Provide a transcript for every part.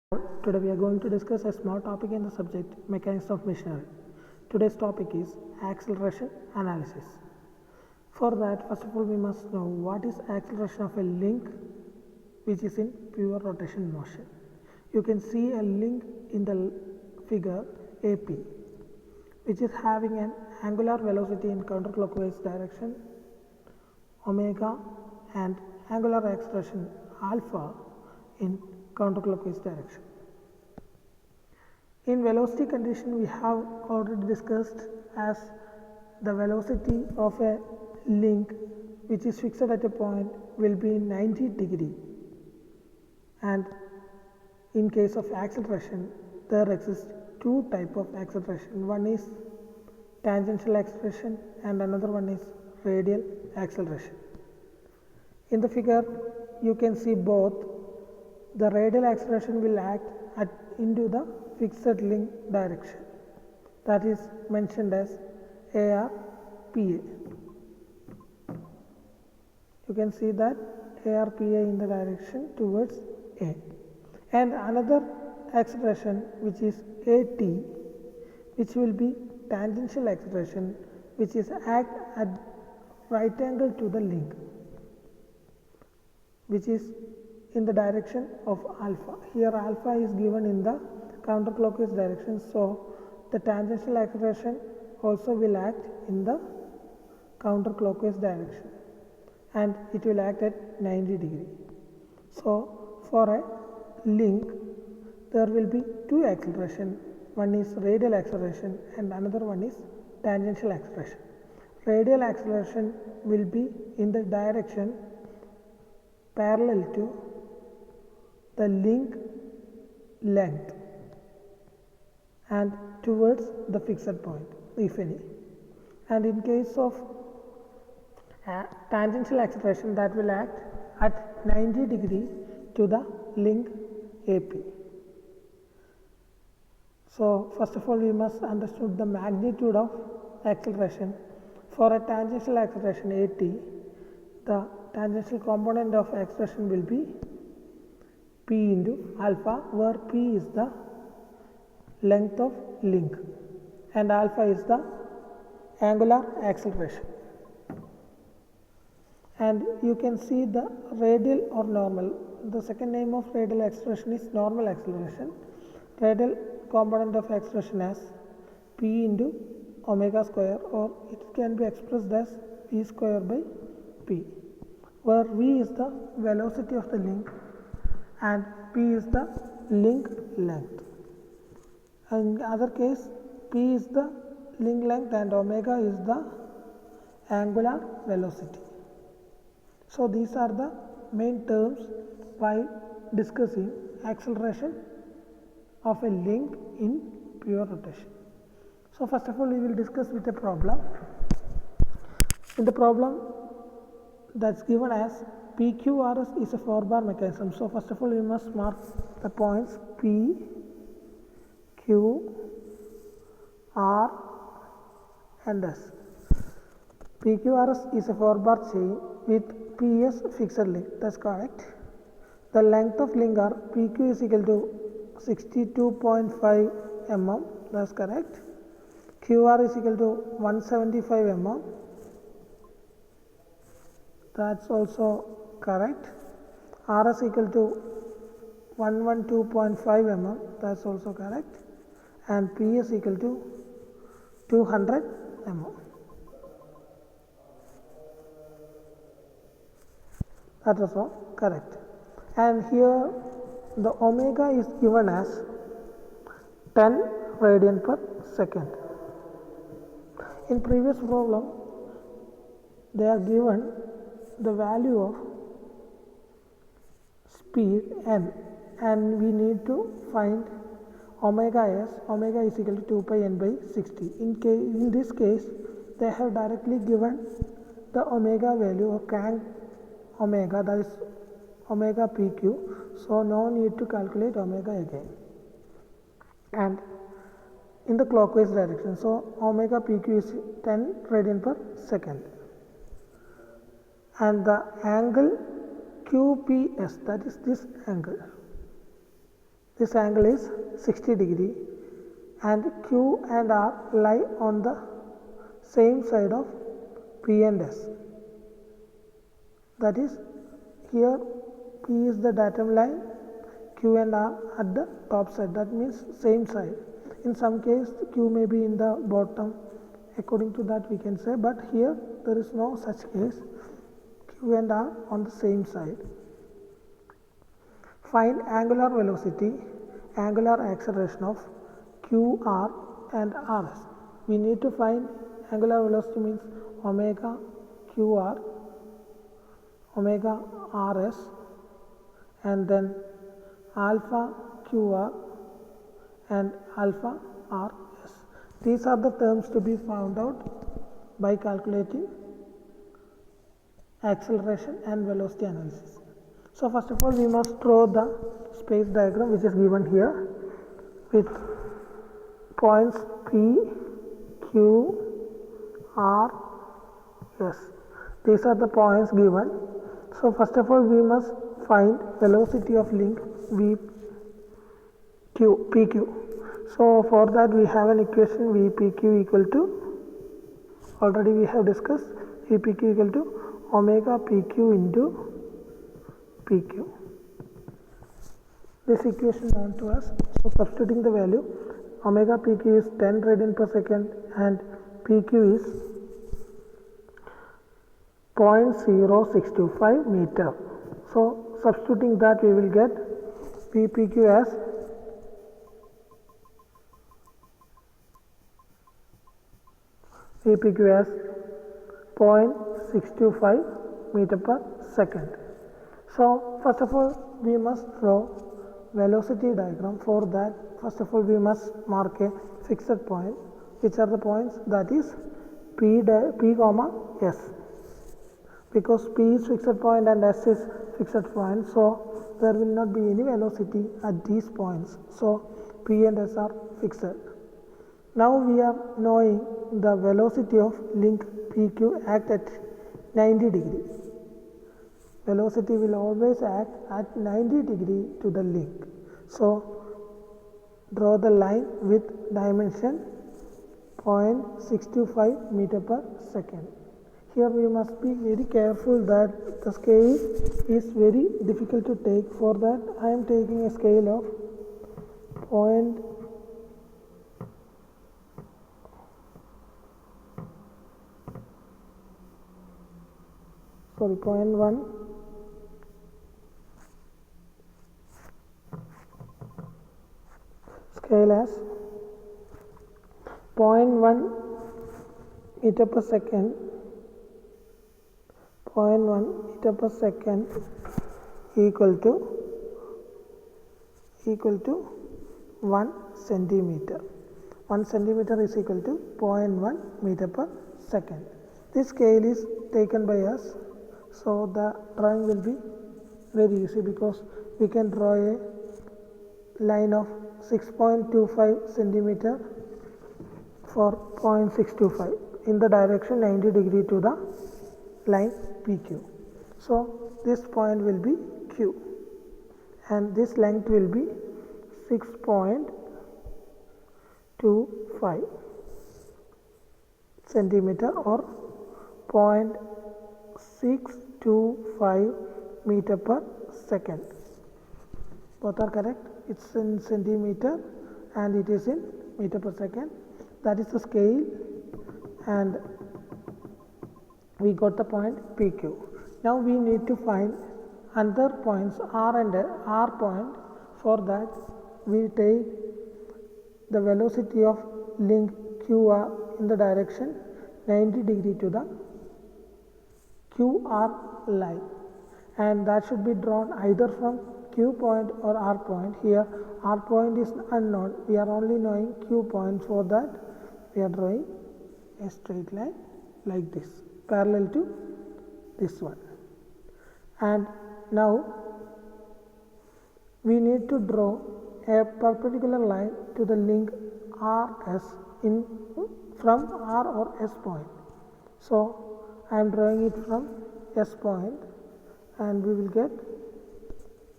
Today we are going to discuss a small topic in the subject mechanics of machinery. Today's topic is acceleration analysis. For that, first of all, we must know what is acceleration of a link which is in pure rotation motion. You can see a link in the figure AP, which is having an angular velocity in counterclockwise direction omega and angular acceleration alpha in counterclockwise direction. In velocity condition, we have already discussed as the velocity of a link which is fixed at a point will be 90 degree, and in case of acceleration there exists two type of acceleration. One is tangential acceleration and another one is radial acceleration. In the figure you can see both. The radial acceleration will act into the fixed link direction, that is mentioned as ARPA. You can see that ARPA in the direction towards A, and another acceleration which is AT, which will be tangential acceleration, which is act at right angle to the link, which is in the direction of alpha. Here alpha is given in the counterclockwise direction, so the tangential acceleration also will act in the counterclockwise direction and it will act at 90 degree. So for a link there will be two acceleration, one is radial acceleration and another one is tangential acceleration. Radial acceleration will be in the direction parallel to the link length and towards the fixed point, if any. And in case of tangential acceleration, that will act at 90 degree to the link AP. So first of all, we must understand the magnitude of acceleration. For a tangential acceleration AT, the tangential component of acceleration will be P into alpha, where P is the length of link and alpha is the angular acceleration. And you can see the radial or normal. The second name of radial acceleration is normal acceleration. Radial component of acceleration as P into omega square, or it can be expressed as V square by P, where V is the velocity of the link and P is the link length. In other case, P is the link length and omega is the angular velocity. So these are the main terms while discussing acceleration of a link in pure rotation. So first of all, we will discuss with a problem. In the problem that's given as PQRS is a 4-bar mechanism. So first of all, we must mark the points P, Q, R and S. PQRS is a 4-bar chain with PS fixed link. That's correct. The length of link are PQ is equal to 62.5 mm. That's correct. QR is equal to 175 mm. That's also correct. RS equal to 112.5 mm. That's also correct. And PS equal to 200 mm. That is all correct. And here the omega is given as 10 radian per second. In previous problem, they are given the value of speed n, and we need to find omega as omega is equal to 2 pi n by 60. In this case, they have directly given the omega value of Planck omega, that is omega PQ, so no need to calculate omega again. And in the clockwise direction, so omega PQ is 10 radian per second. And the angle QPS, that is this angle, This angle is 60 degree and Q and R lie on the same side of P and S. That is, here P is the datum line, Q and R at the top side, that means same side. In some case Q may be in the bottom, according to that we can say, but here there is no such case. Q and R on the same side. Find angular velocity, angular acceleration of QR and RS. We need to find angular velocity means omega QR, omega RS, and then alpha QR and alpha RS. These are the terms to be found out by calculating acceleration and velocity analysis. So first of all, we must draw the space diagram which is given here with points P, Q, R, S. These are the points given. So first of all, we must find velocity of link PQ. So for that we have an equation VPQ equal to, already we have discussed, VPQ equal to omega PQ into PQ. This equation known to us. So substituting the value, omega PQ is 10 radian per second and PQ is 0.0625 meter. So substituting that, we will get VPQ as 0.625 meter per second. So first of all, we must draw velocity diagram. For that, first of all, we must mark a fixed point. Which are the points? That is P comma S. Because P is fixed point and S is fixed point, so there will not be any velocity at these points. So P and S are fixed. Now we are knowing the velocity of link PQ act at 90 degree. Velocity will always act at 90 degree to the link. So draw the line with dimension 0.625 meter per second. Here we must be very careful that the scale is very difficult to take. For that, I am taking a scale of 0.1 scale as 0.1 meter per second, 0.1 meter per second equal to 1 centimeter. 1 centimeter is equal to 0.1 meter per second. This scale is taken by us, so the drawing will be very easy because we can draw a line of 6.25 centimeter for 0.625 in the direction 90 degree to the line PQ. So this point will be Q and this length will be 6.25 centimeter or 0.625 meter per second. Both are correct. It's in centimeter and it is in meter per second. That is the scale, and we got the point PQ. Now we need to find another points R and R point. For that, we take the velocity of link QR in the direction 90 degree to the QR line, and that should be drawn either from Q point or R point. Here R point is unknown, we are only knowing Q point. For that, we are drawing a straight line like this, parallel to this one. And now we need to draw a perpendicular line to the link RS from R or S point. So I am drawing it from S point, and we will get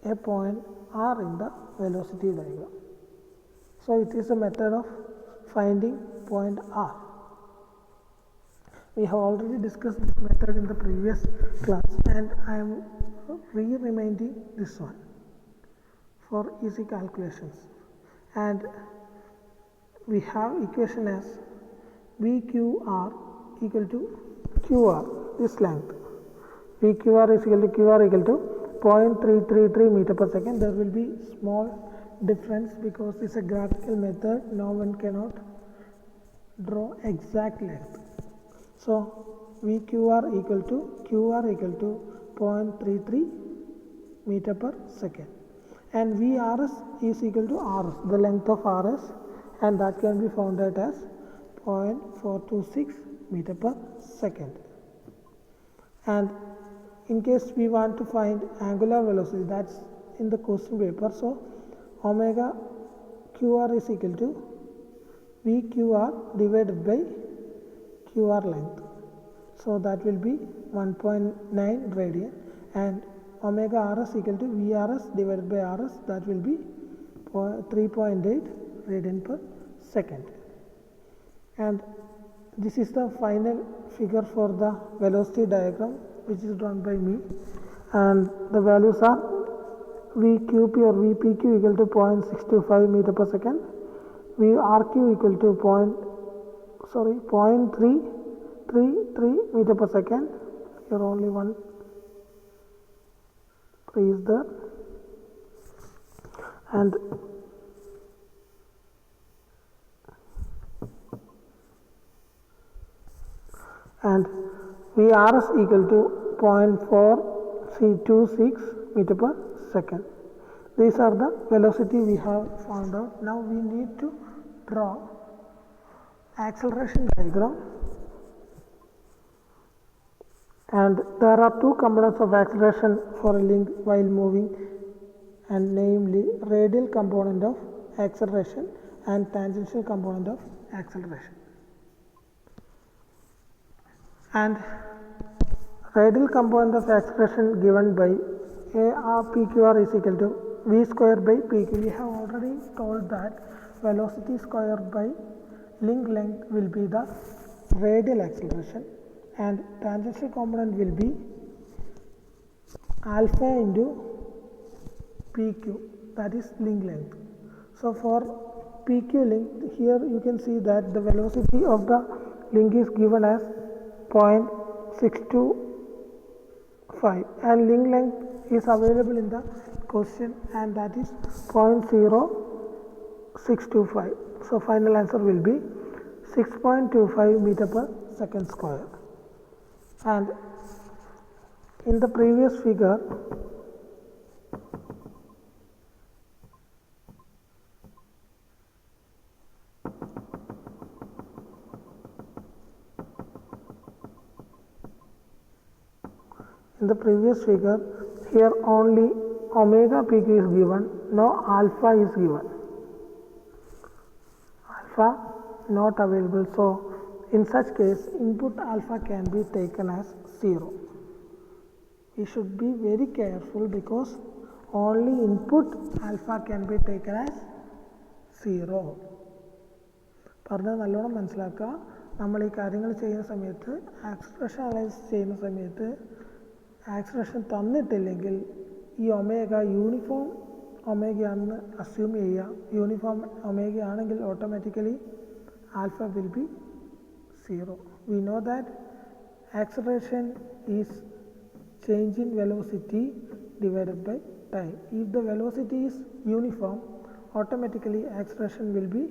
a point r in the velocity diagram. So it is a method of finding point r. We have already discussed this method in the previous class, and I am reminding this one for easy calculations. And we have equation as VQR equal to QR, this length. VQR is equal to QR equal to 0.333 meter per second. There will be small difference because it's a graphical method. No one cannot draw exact length. So VQR equal to QR equal to 0.33 meter per second. And VRS is equal to RS, the length of RS, and that can be found out as 0.426 meter per second. And in case we want to find angular velocity, that's in the question paper. So omega QR is equal to VQR divided by QR length. So that will be 1.9 radian, and omega RS equal to VRS divided by RS, that will be 3.8 radian per second. And this is the final figure for the velocity diagram, which is drawn by me, and the values are VQP or VPQ equal to 0.625 meter per second, VRQ equal to 0.333 meter per second. Here only one 3 is there, and VRS equal to 0.426 meter per second. These are the velocity we have found out. Now we need to draw acceleration diagram, and there are two components of acceleration for a link while moving, and namely radial component of acceleration and tangential component of acceleration. And radial component of acceleration given by ARPQR is equal to V square by PQ. We have already told that velocity squared by link length will be the radial acceleration, and tangential component will be alpha into PQ, that is link length. So for PQ link, here you can see that the velocity of the link is given as 0.625, and link length is available in the question, and that is 0.0625. So final answer will be 6.25 meter per second square. And in the previous figure, here only omega PQ is given, no alpha is given. Alpha not available, so in such case input alpha can be taken as 0. We should be very careful because only input alpha can be taken as 0. പറഞ്ഞത് നല്ലോണം മനസ്സിലാക്കുക. നമ്മൾ ഈ കാര്യങ്ങൾ ചെയ്യുന്ന സമയത്ത് acceleration analyse ചെയ്യുന്ന സമയത്ത് ആക്സിലറേഷൻ തന്നിട്ടില്ലെങ്കിൽ ഈ ഒമേഗ യൂണിഫോം ഒമേഗയാണെന്ന് അസ്യൂം ചെയ്യുക. യൂണിഫോം ഒമേഗയാണെങ്കിൽ automatically alpha will be 0. We know that acceleration is change in velocity divided by time. If the velocity is uniform, automatically acceleration will be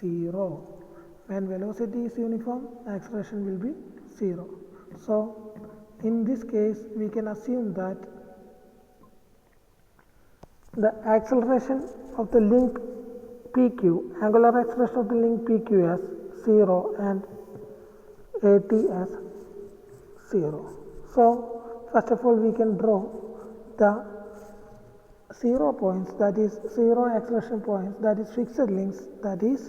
0. When velocity is uniform, acceleration will be 0. So in this case we can assume that the acceleration of the link PQ, angular acceleration of the link PQ as 0 and AT as 0. So first of all we can draw the 0 points, that is 0 acceleration points, that is fixed links, that is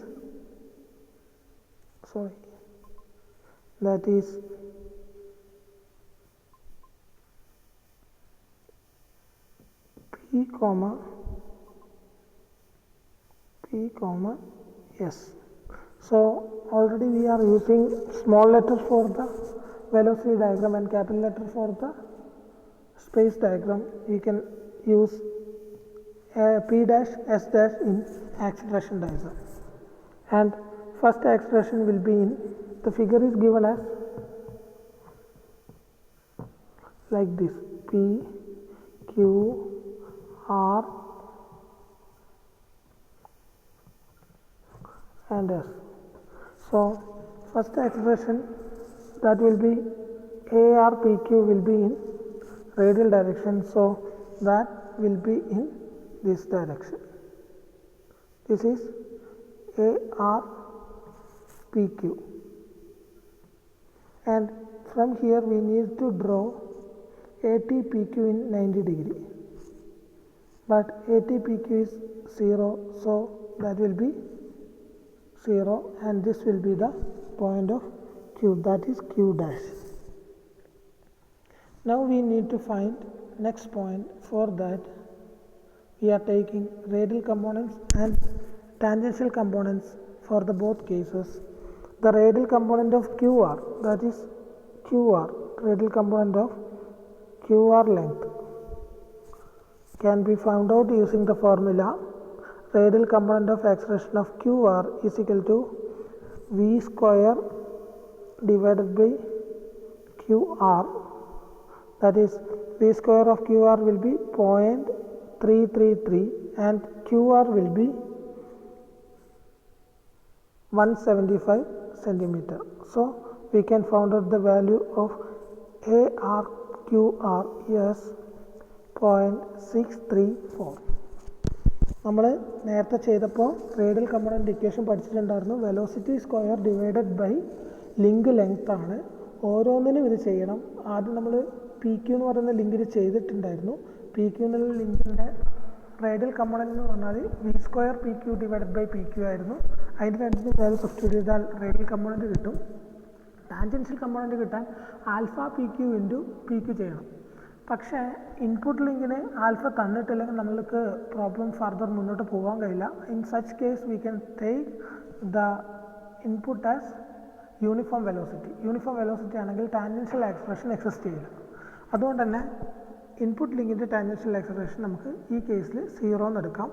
P P comma S. So already we are using small letter for the velocity diagram and capital letter for the space diagram. You can use P dash S dash in acceleration diagram. And first acceleration will be in, the figure is given as like this, P, Q, R and S. So first acceleration, that will be ARPQ will be in radial direction, so that will be in this direction. This is ARPQ, and from here we need to draw ATPQ in 90 degree, but ATPQ is 0, so that will be 0, and this will be the point of Q, that is Q dash. Now we need to find next point. For that we are taking radial components and tangential components for the both cases. The radial component of QR, that is QR, radial component of QR length, can be found out using the formula radial component of acceleration of QR is equal to V square divided by QR, that is V square of QR will be 0.333 and QR will be 175 centimeter. So we can find out the value of ARQR as 0.634. നമ്മൾ നേരത്തെ ചെയ്തപ്പോൾ radial component equation പഠിച്ചിട്ടുണ്ടായിരുന്നു. Velocity square divided by link length ആണ്. ഓരോന്നിനും ഇത് ചെയ്യണം. ആദ്യം നമ്മൾ പി ക്യു എന്ന് പറയുന്ന ലിങ്കിൽ ചെയ്തിട്ടുണ്ടായിരുന്നു. പി ക്യു എന്നുള്ള ലിങ്കിൻ്റെ റേഡിയൽ കമ്പോണൻ്റ് എന്ന് പറഞ്ഞാൽ V square P Q divided by P Q ആയിരുന്നു. അതിൻ്റെ രണ്ടിന് വാല്യൂ സബ്സ്റ്റിറ്റ്യൂട്ട് ചെയ്താൽ റേഡിയൽ കമ്പോണൻ്റ് കിട്ടും. ടാൻജൻഷ്യൽ കമ്പോണൻ്റ് കിട്ടാൻ alpha P Q into P Q ചെയ്യണം. പക്ഷേ ഇൻപുട്ട് ലിങ്കിന് ആൽഫ തന്നിട്ടില്ലെങ്കിൽ നമ്മൾക്ക് പ്രോബ്ലം ഫർദർ മുന്നോട്ട് പോകാൻ കഴിയില്ല. In such case we can take the input as uniform velocity. Uniform velocity ആണെങ്കിൽ ടാൻജൻഷ്യൽ ആക്സലറേഷൻ എക്സിസ്റ്റ് ചെയ്യില്ല. അതുകൊണ്ട് തന്നെ ഇൻപുട്ട് ലിങ്കിൻ്റെ ടാൻജൻഷ്യൽ ആക്സലറേഷൻ നമുക്ക് ഈ കേസിൽ 0 എന്ന് എടുക്കാം.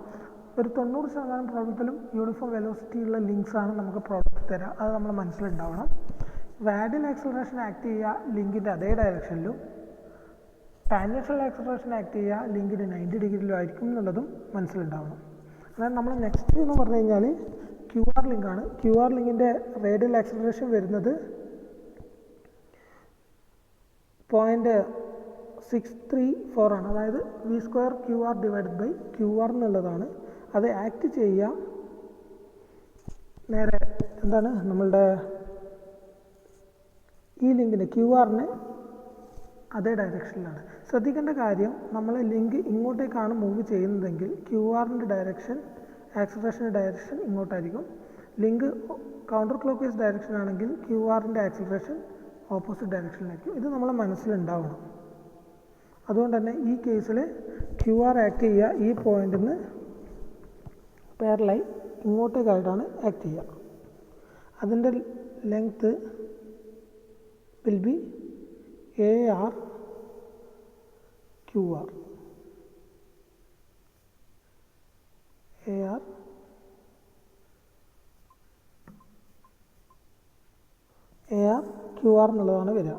ഒരു 90% പ്രോബ്ലത്തിലും യൂണിഫോം വെലോസിറ്റി ഉള്ള ലിങ്ക്സ് ആണ് നമുക്ക് പ്രോബ്ലത്തിൽ തരാം. അത് നമ്മൾ മനസ്സിലുണ്ടാവണം. റാഡിയൽ ആക്സലറേഷൻ ആക്ട് ചെയ്യുക ലിങ്കിൻ്റെ അതേ ഡയറക്ഷനിലും ടാൻജൻഷ്യൽ ആക്സലറേഷൻ ആക്ട് ചെയ്യുക ലിങ്കിന് 90 ഡിഗ്രിയിലും ആയിരിക്കും എന്നുള്ളതും മനസ്സിലുണ്ടാവണം. അതായത് നമ്മൾ നെക്സ്റ്റ് എന്ന് പറഞ്ഞു കഴിഞ്ഞാൽ ക്യു ആർ ലിങ്കാണ്. ക്യു ആർ ലിങ്കിൻ്റെ റേഡിയൽ ആക്സലറേഷൻ വരുന്നത് 0.634 ആണ്. അതായത് V square Q R divided by Q R എന്നുള്ളതാണ്. അത് ആക്ട് ചെയ്യുക നേരെ എന്താണ് നമ്മളുടെ ഈ ലിങ്കിന് ക്യു ആറിന് അതേ ഡയറക്ഷനിലാണ്. ശ്രദ്ധിക്കേണ്ട കാര്യം, നമ്മൾ ലിങ്ക് ഇങ്ങോട്ടേക്കാണ് മൂവ് ചെയ്യുന്നതെങ്കിൽ ക്യു ആറിൻ്റെ ഡയറക്ഷൻ ആക്സലറേഷൻ്റെ ഡയറക്ഷൻ ഇങ്ങോട്ടായിരിക്കും. Link counterclockwise direction ആണെങ്കിൽ ക്യു ആറിൻ്റെ ആക്സലറേഷൻ ഓപ്പോസിറ്റ് ഡയറക്ഷനിലായിരിക്കും. ഇത് നമ്മൾ മനസ്സിലുണ്ടാവണം. അതുകൊണ്ട് തന്നെ ഈ കേസിൽ ക്യു ആർ ആക്ട് ചെയ്യുക ഈ പോയിന്റിൽ നിന്ന് പാരലൽ ഇങ്ങോട്ടേക്കായിട്ടാണ് ആക്ട് ചെയ്യുക. അതിൻ്റെ length will be ARQR. ARQR എന്നുള്ളതാണ് വരിക.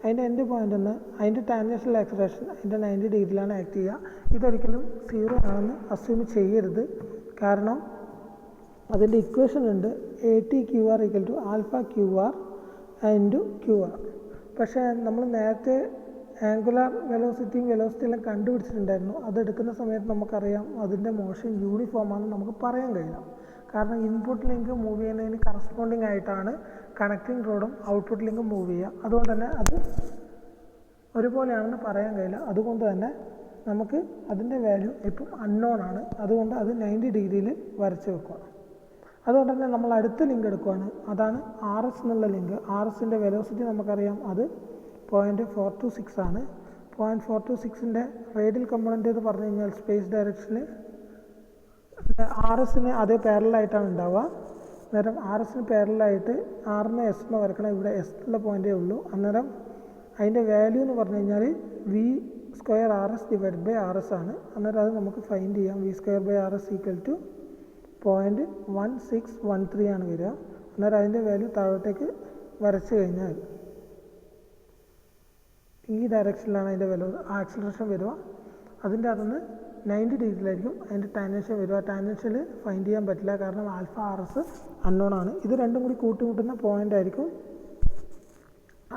അതിൻ്റെ എൻഡ് പോയിന്റ് നിന്ന് അതിൻ്റെ ടാൻജൻഷ്യൽ ആക്സലറേഷൻ അതിൻ്റെ 90 ഡിഗ്രിയിലാണ് ആക്ട് ചെയ്യുക. ഇതൊരിക്കലും 0 ആണെന്ന് അസ്യൂം ചെയ്യരുത്. കാരണം അതിൻ്റെ ഇക്വേഷൻ ഉണ്ട് ATQR equal to alpha QR into QR. പക്ഷേ നമ്മൾ നേരത്തെ ആംഗുലാർ വെലോസിറ്റിയും വെലോസിറ്റിയെല്ലാം കണ്ടുപിടിച്ചിട്ടുണ്ടായിരുന്നു. അതെടുക്കുന്ന സമയത്ത് നമുക്കറിയാം അതിൻ്റെ മോഷൻ യൂണിഫോം ആണെന്ന് നമുക്ക് പറയാൻ കഴിയില്ല. കാരണം ഇൻപുട്ട് ലിങ്ക് മൂവ് ചെയ്യുന്നതിന് കറസ്പോണ്ടിങ് ആയിട്ടാണ് കണക്റ്റിംഗ് റോഡും ഔട്ട്പുട്ട് ലിങ്കും മൂവ് ചെയ്യുക. അതുകൊണ്ട് തന്നെ അത് ഒരുപോലെയാണെന്ന് പറയാൻ കഴിയില്ല. അതുകൊണ്ട് തന്നെ നമുക്ക് അതിൻ്റെ വാല്യൂ ഇപ്പം അൺനോൺ ആണ്. അതുകൊണ്ട് അത് 90 ഡിഗ്രിയിൽ വരച്ച് വെക്കുക. അതുകൊണ്ട് തന്നെ നമ്മൾ അടുത്ത ലിങ്ക് എടുക്കുകയാണ്. അതാണ് RS എന്നുള്ള ലിങ്ക്. RSൻ്റെ വെലോസിറ്റി നമുക്കറിയാം, അത് 0.426 ആണ്. 0.426ൻ്റെ റേഡിയൽ കമ്പോണൻ്റ് എന്ന് പറഞ്ഞു കഴിഞ്ഞാൽ സ്പേസ് ഡയറക്ഷന് ആർ എസിന് അതേ പാരലായിട്ടാണ് ഉണ്ടാവുക. അന്നേരം ആർ എസിന് പാരലായിട്ട് ആറിന് എസ് എന്ന് വരക്കണം. ഇവിടെ എസ് എന്നുള്ള പോയിൻ്റേ ഉള്ളൂ. അന്നേരം അതിൻ്റെ വാല്യൂ എന്ന് പറഞ്ഞു കഴിഞ്ഞാൽ V square R S divide by R S ആണ്. അന്നേരം അത് നമുക്ക് ഫൈൻഡ് ചെയ്യാം. V square by R S equal to 0.1613 ആണ് വരിക. അന്നേരം അതിൻ്റെ വാല്യൂ താഴോട്ടേക്ക് വരച്ച് കഴിഞ്ഞാൽ ഈ ഡയറക്ഷനിലാണ് അതിൻ്റെ വില ആക്സിലറേഷൻ വരിക. അതിൻ്റെ അകത്തുനിന്ന് 90 ഡിഗ്രിയിലായിരിക്കും അതിൻ്റെ ടാൻജൻഷ്യൽ വരിക. ടാൻജൻഷ്യൽ ഫൈൻഡ് ചെയ്യാൻ പറ്റില്ല, കാരണം ആൽഫ ആർ എസ് അൺനോൺ ആണ്. ഇത് രണ്ടും കൂടി കൂട്ടിമുട്ടുന്ന പോയിൻ്റ് ആയിരിക്കും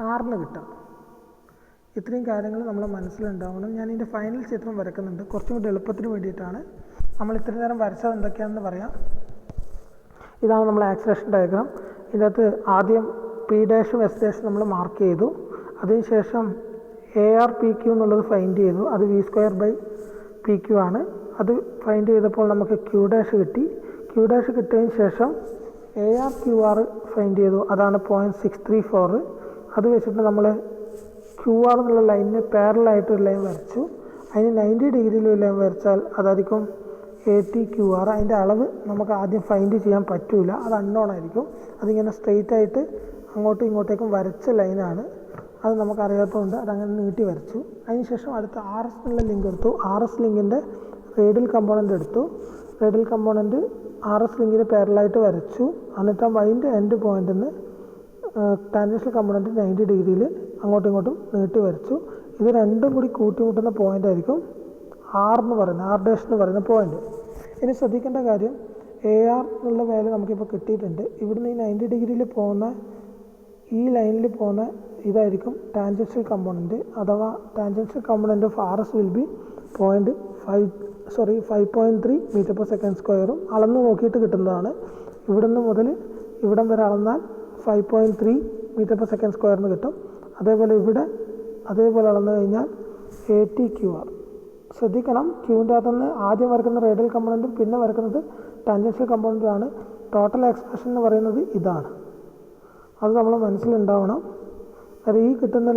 ആറിന് കിട്ടുക. ഇത്രയും കാര്യങ്ങൾ നമ്മൾ മനസ്സിലുണ്ടാവണം. ഞാൻ ഇതിൻ്റെ ഫൈനൽ ചിത്രം വരക്കുന്നുണ്ട്, കുറച്ചും കൂടി എളുപ്പത്തിന് വേണ്ടിയിട്ടാണ്. നമ്മൾ ഇത്രയും നേരം വരച്ചത് എന്തൊക്കെയാണെന്ന് പറയാം. ഇതാണ് നമ്മൾ ആക്സിലറേഷൻ ഡയഗ്രാം. ഇതിനകത്ത് ആദ്യം പി ഡാഷും എസ് ഡാഷും നമ്മൾ മാർക്ക് ചെയ്തു. അതിനുശേഷം എ ആർ പി ക്യൂ എന്നുള്ളത് ഫൈൻഡ് ചെയ്തു. അത് V square by P Q ആണ്. അത് ഫൈൻഡ് ചെയ്തപ്പോൾ നമുക്ക് ക്യൂ ഡാഷ് കിട്ടി. ക്യൂ ഡാഷ് കിട്ടിയതിന് ശേഷം A R Q R find ചെയ്തു. അതാണ് 0.634. അത് വെച്ചിട്ട് നമ്മൾ ക്യൂ ആർ എന്നുള്ള ലൈനിന് പാരലായിട്ട് ഒരു ലൈൻ വരച്ചു. അതിന് 90 ഡിഗ്രിയിൽ ഒരു ലൈൻ വരച്ചാൽ അതായിരിക്കും എ ടി ക്യൂ ആർ. അതിൻ്റെ അളവ് നമുക്ക് ആദ്യം ഫൈൻഡ് ചെയ്യാൻ പറ്റില്ല, അത് അൺനോൺ ആയിരിക്കും. അതിങ്ങനെ സ്ട്രെയിറ്റ് ആയിട്ട് അങ്ങോട്ടും ഇങ്ങോട്ടേക്കും വരച്ച ലൈനാണ്. അത് നമുക്കറിയാത്തതുകൊണ്ട് അതങ്ങനെ നീട്ടി വരച്ചു. അതിനുശേഷം അടുത്ത ആർ എസ് എന്നുള്ള ലിങ്ക് എടുത്തു. ആർ എസ് ലിങ്കിൻ്റെ റേഡിയൽ കമ്പോണൻ്റ് എടുത്തു. റേഡിയൽ കമ്പോണൻ്റ് ആർ എസ് ലിങ്കിന് പാരലായിട്ട് വരച്ചു. എന്നിട്ട് അതിൻ്റെ എൻഡ് പോയിൻ്റിൽ നിന്ന് ടാൻജൻഷ്യൽ കമ്പോണൻ്റ് 90 ഡിഗ്രിയിൽ അങ്ങോട്ടും ഇങ്ങോട്ടും നീട്ടി വരച്ചു. ഇത് രണ്ടും കൂടി കൂട്ടിമുട്ടുന്ന പോയിൻ്റ് ആയിരിക്കും ആർ എന്ന് പറയുന്നത്, ആർ ഡാഷ് എന്ന് പറയുന്ന പോയിൻ്റ്. ഇനി ശ്രദ്ധിക്കേണ്ട കാര്യം, എ ആർ എന്നുള്ള വാല്യൂ നമുക്കിപ്പോൾ കിട്ടിയിട്ടുണ്ട്. ഇവിടുന്ന് ഈ 90 ഡിഗ്രിയിൽ പോകുന്ന ഈ ലൈനിൽ പോകുന്ന ഇതായിരിക്കും ടാൻജൻഷ്യൽ കമ്പോണൻറ്റ്, അഥവാ tangential component of R S will be 5.3 metre per second സ്ക്വയറും അളന്ന് നോക്കിയിട്ട് കിട്ടുന്നതാണ്. ഇവിടുന്ന് മുതൽ ഇവിടം വരെ അളന്നാൽ 5.3 മീറ്റർ പെർ സെക്കൻഡ് സ്ക്വയറിന് കിട്ടും. അതേപോലെ ഇവിടെ അതേപോലെ അളന്നു കഴിഞ്ഞാൽ എ ടി ക്യൂ ആർ. ശ്രദ്ധിക്കണം, ക്യൂവിൻ്റെ അകത്തുനിന്ന് ആദ്യം വരക്കുന്ന റേഡിയൽ കമ്പോണൻറ്റും പിന്നെ വരക്കുന്നത് ടാൻജൻഷ്യൽ കമ്പോണൻറ്റുമാണ്. ടോട്ടൽ എക്സ്പ്രഷൻ എന്ന് പറയുന്നത് ഇതാണ്. അത് നമ്മൾ മനസ്സിലുണ്ടാവണം. അത് ഈ കിട്ടുന്ന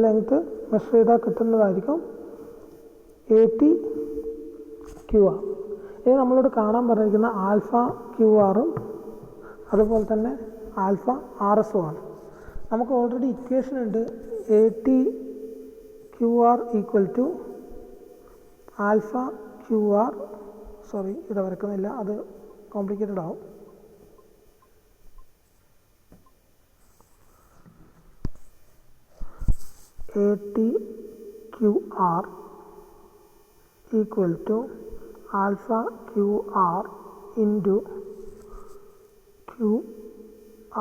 ലെങ്ത് മെഷർ ചെയ്താൽ കിട്ടുന്നതായിരിക്കും എ ടി ക്യൂ ആർ. ഇത് നമ്മളോട് കാണാൻ പറഞ്ഞിരിക്കുന്ന ആൽഫ ക്യൂ ആറും അതുപോലെ തന്നെ ആൽഫ ആർ എസും ആണ്. നമുക്ക് ഓൾറെഡി ഇക്വേഷൻ ഉണ്ട്. A T Q R equal to alpha Q R, sorry ഇവിടെ വരക്കുന്നില്ല, അത് കോംപ്ലിക്കേറ്റഡ് ആവും. A T Q R equal to alpha Q R into Q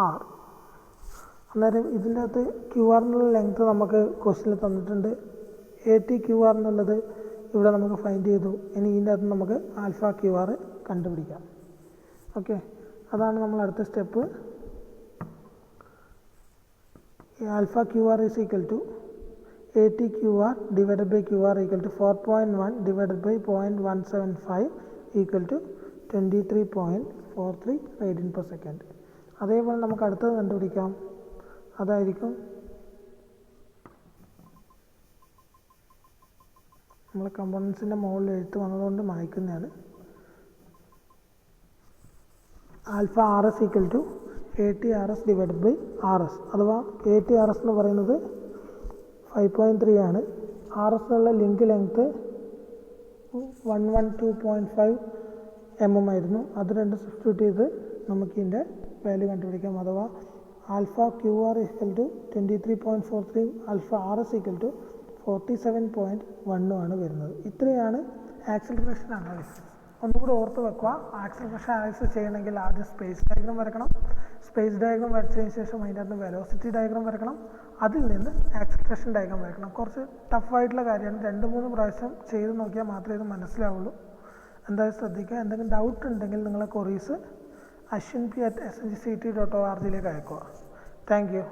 R. അന്നേരം ഇതിൻ്റെ അകത്ത് ക്യൂ ആറിനുള്ള ലെങ്ത്ത് നമുക്ക് ക്വസ്റ്റ്യനിൽ തന്നിട്ടുണ്ട്. എ ടി ക്യൂ ആർ എന്നുള്ളത് ഇവിടെ നമുക്ക് ഫൈൻഡ് ചെയ്തു. ഇനി ഇതിൻ്റെ അകത്ത് നമുക്ക് ആൽഫ ക്യൂ ആർ കണ്ടുപിടിക്കാം. ഓക്കെ, അതാണ് നമ്മൾ അടുത്ത step. Alpha Q R is equal to A T Q R divided by Q R equal to 4.1 divided by 0.175 equal to 23.43 radian per second. അതേപോലെ നമുക്ക് അടുത്തത് കണ്ടുപിടിക്കാം. അതായിരിക്കും നമ്മൾ കമ്പോണൻസിൻ്റെ മുകളിൽ എഴുത്ത് വന്നതുകൊണ്ട് മായ്ക്കുന്നതാണ്. Alpha R S equal to A T R S divided by R S, അഥവാ എ ടി ആർ എസ് എന്ന് പറയുന്നത് 5.3 ആണ്. ആർ എസ് എന്നുള്ള ലിങ്ക് ലെങ്ത്ത് 112.5 mm ആയിരുന്നു. അത് രണ്ടും സബ്സ്റ്റിറ്റ്യൂട്ട് ചെയ്ത് നമുക്കിതിൻ്റെ വാല്യൂ കണ്ടുപിടിക്കാം. അഥവാ alpha Q R equal to 23.43, alpha R S equal to 47.1 ആണ് വരുന്നത്. ഇത്രയാണ് ആക്സിലറേഷൻ അനാലിസിസ്. ഒന്നുകൂടി ഓർത്ത് വെക്കുക, ആക്സിലറേഷൻ അനാലിസിസ് ചെയ്യണമെങ്കിൽ ആദ്യം സ്പേസ് ഡയഗ്രം വരക്കണം. സ്പേസ് ഡയഗ്രം വരച്ചതിന് ശേഷം അതിൻ്റെ അകത്ത് വെലോസിറ്റി ഡയഗ്രം വരക്കണം. അതിൽ നിന്ന് ആക്സിലറേഷൻ ഡയഗ്രം വരക്കണം. കുറച്ച് ടഫായിട്ടുള്ള കാര്യമാണ്. 2-3 പ്രാവശ്യം ചെയ്ത് നോക്കിയാൽ മാത്രമേ ഇത് മനസ്സിലാവുള്ളൂ. എന്തായാലും ശ്രദ്ധിക്കുക. എന്തെങ്കിലും ഡൗട്ട് ഉണ്ടെങ്കിൽ നിങ്ങളെ കൊറീസ് ashwinp@sncct.org അയക്കുക. Thank you.